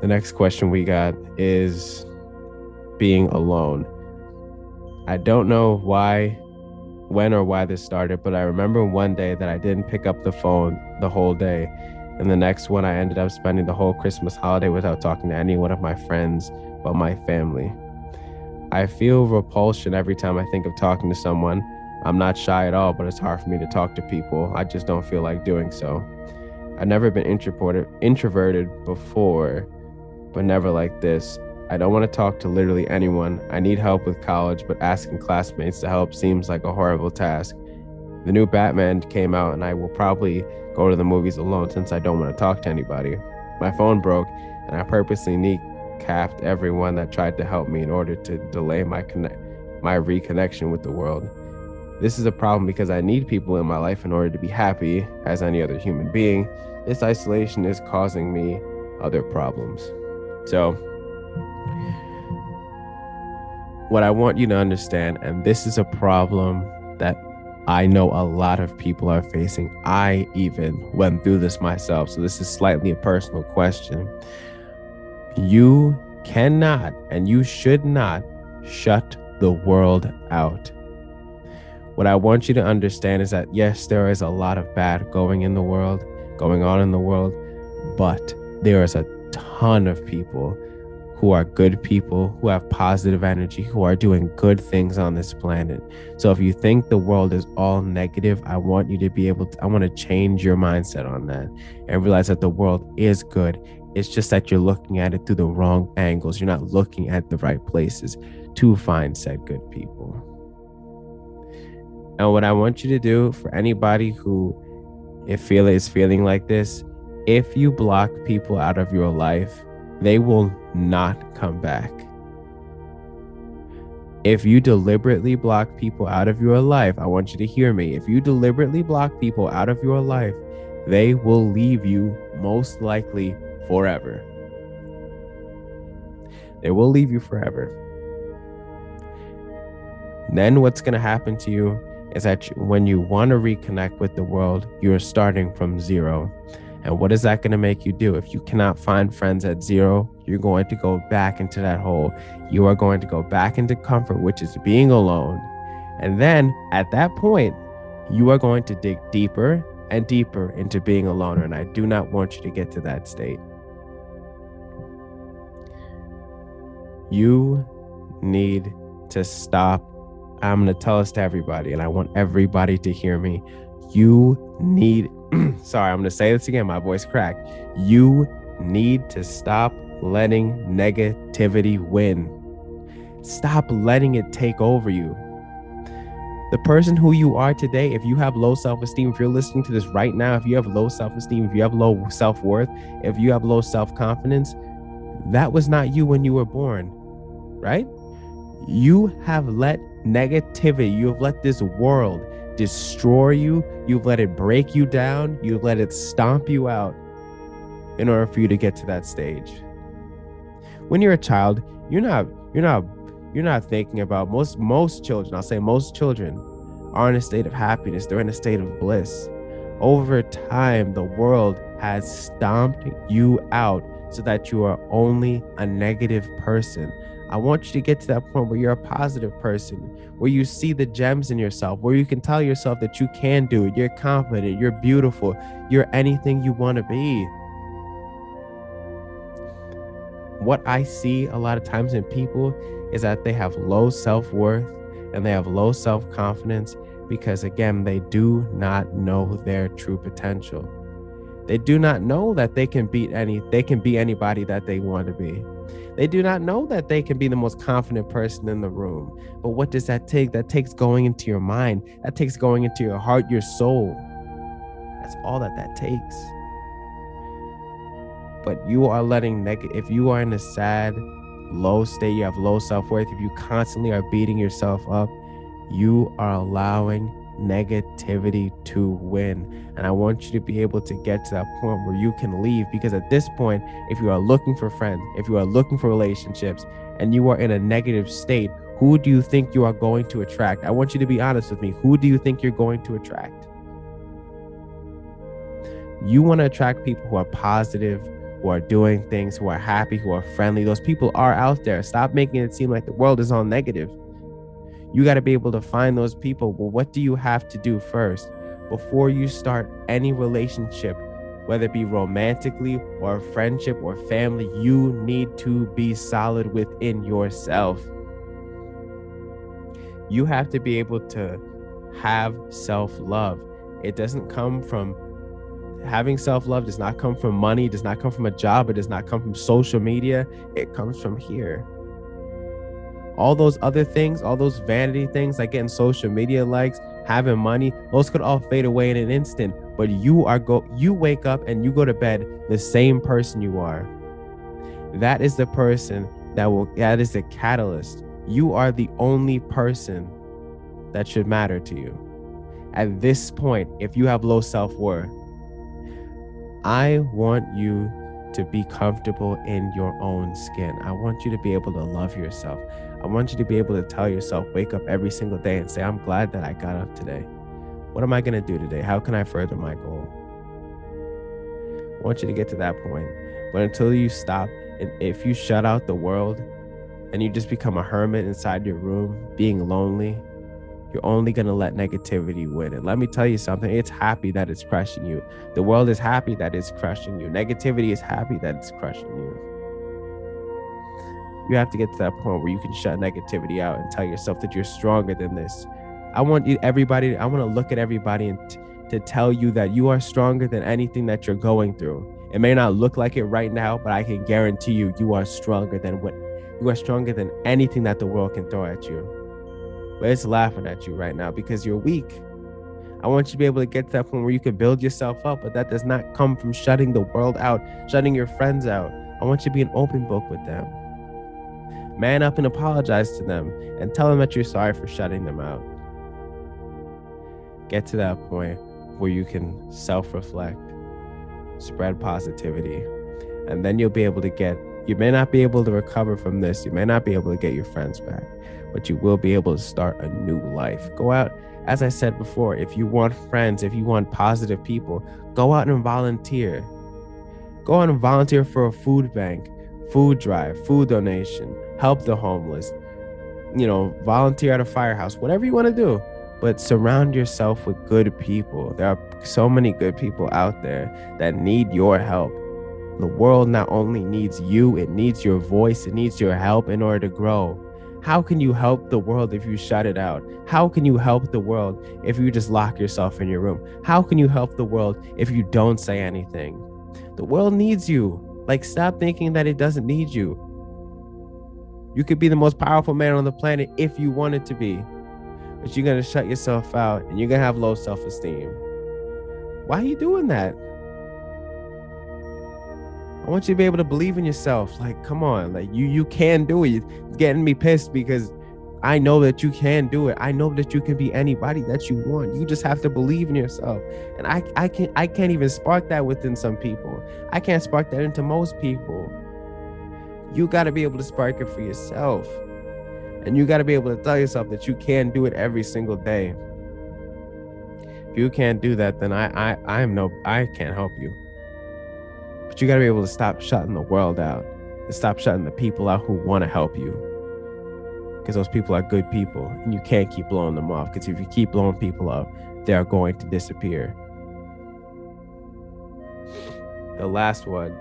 The next question we got is being alone. I don't know when or why this started, but I remember one day that I didn't pick up the phone the whole day. And the next one, I ended up spending the whole Christmas holiday without talking to any one of my friends but my family. I feel repulsion every time I think of talking to someone. I'm not shy at all, but it's hard for me to talk to people. I just don't feel like doing so. I've never been introverted before, but never like this. I don't want to talk to literally anyone. I need help with college, but asking classmates to help seems like a horrible task. The new Batman came out, and I will probably go to the movies alone since I don't want to talk to anybody. My phone broke, and I purposely kneecapped everyone that tried to help me in order to delay my reconnection with the world. This is a problem because I need people in my life in order to be happy as any other human being. This isolation is causing me other problems. So, what I want you to understand, and this is a problem that I know a lot of people are facing. I even went through this myself, so this is slightly a personal question. You cannot and you should not shut the world out. What I want you to understand is that yes, there is a lot of bad going on in the world, but there is a ton of people who are good people, who have positive energy, who are doing good things on this planet. So if you think the world is all negative, I want to change your mindset on that and realize that the world is good. It's just that you're looking at it through the wrong angles. You're not looking at the right places to find said good people. And what I want you to do for anybody who is feeling like this, if you block people out of your life, they will not come back. If you deliberately block people out of your life, I want you to hear me. If you deliberately block people out of your life, they will leave you most likely forever. They will leave you forever. Then what's going to happen to you is that when you want to reconnect with the world, you're starting from zero. And what is that going to make you do? If you cannot find friends at zero, you're going to go back into that hole. You are going to go back into comfort, which is being alone. And then at that point, you are going to dig deeper and deeper into being a loner. And I do not want you to get to that state. You need to stop. I'm going to tell this to everybody, and I want everybody to hear me. You need, sorry, I'm going to say this again. My voice cracked. You need to stop letting negativity win. Stop letting it take over you. The person who you are today, if you have low self-esteem, if you're listening to this right now, if you have low self-esteem, if you have low self-worth, if you have low self-confidence, that was not you when you were born, right? You have let negativity, you have let this world destroy you. You've let it break you down. You've let it stomp you out in order for you to get to that stage. When you're a child, you're not thinking about most children. I'll say most children are in a state of happiness. They're in a state of bliss. Over time, the world has stomped you out so that you are only a negative person. I want you to get to that point where you're a positive person, where you see the gems in yourself, where you can tell yourself that you can do it. You're confident, you're beautiful, you're anything you want to be. What I see a lot of times in people is that they have low self-worth and they have low self-confidence because, again, they do not know their true potential. They do not know that they can be anybody that they want to be. They do not know that they can be the most confident person in the room. But what does that take? That takes going into your mind. That takes going into your heart, your soul. That's all that takes. But you are letting if you are in a sad, low state, you have low self-worth, if you constantly are beating yourself up, you are allowing negativity to win. And I want you to be able to get to that point where you can leave, because at this point, if you are looking for friends, if you are looking for relationships, and you are in a negative state, who do you think you are going to attract? I want you to be honest with me. Who do you think you're going to attract? You want to attract people who are positive, who are doing things, who are happy, who are friendly. Those people are out there. Stop making it seem like the world is all negative. You got to be able to find those people. Well, what do you have to do first before you start any relationship, whether it be romantically or a friendship or family? You need to be solid within yourself. You have to be able to have self-love. It doesn't come from having self-love, does not come from money, does not come from a job, it does not come from social media. It comes from here. All those other things, all those vanity things like getting social media likes, having money, those could all fade away in an instant. But you wake up and you go to bed the same person you are. That is the person that is the catalyst. You are the only person that should matter to you. At this point, if you have low self-worth, I want you to be comfortable in your own skin. I want you to be able to love yourself. I want you to be able to tell yourself, wake up every single day and say, I'm glad that I got up today. What am I going to do today? How can I further my goal? I want you to get to that point. But until you stop, and if you shut out the world and you just become a hermit inside your room, being lonely, you're only going to let negativity win. And let me tell you something, it's happy that it's crushing you. The world is happy that it's crushing you. Negativity is happy that it's crushing you. You have to get to that point where you can shut negativity out and tell yourself that you're stronger than this. I want to look at everybody and to tell you that you are stronger than anything that you're going through. It may not look like it right now, but I can guarantee you are stronger than anything that the world can throw at you. But it's laughing at you right now because you're weak. I want you to be able to get to that point where you can build yourself up, but that does not come from shutting the world out, shutting your friends out. I want you to be an open book with them. Man up and apologize to them and tell them that you're sorry for shutting them out. Get to that point where you can self-reflect, spread positivity, and then you'll be able to you may not be able to recover from this. You may not be able to get your friends back, but you will be able to start a new life. Go out, as I said before, if you want friends, if you want positive people, go out and volunteer. Go out and volunteer for a food bank, food drive, food donation, help the homeless, volunteer at a firehouse, whatever you want to do. But surround yourself with good people. There are so many good people out there that need your help. The world not only needs you, it needs your voice, it needs your help in order to grow. How can you help the world if you shut it out? How can you help the world if you just lock yourself in your room? How can you help the world if you don't say anything? The world needs you. Stop thinking that it doesn't need you. You could be the most powerful man on the planet if you wanted to be, but you're going to shut yourself out and you're going to have low self-esteem. Why are you doing that? I want you to be able to believe in yourself. Come on, you can do it. It's getting me pissed because I know that you can do it. I know that you can be anybody that you want. You just have to believe in yourself. And I can't even spark that within some people. I can't spark that into most people. You got to be able to spark it for yourself. And you got to be able to tell yourself that you can do it every single day. If you can't do that, then I can't help you. But you got to be able to stop shutting the world out and stop shutting the people out who want to help you. Because those people are good people and you can't keep blowing them off. Because if you keep blowing people off, they are going to disappear. The last one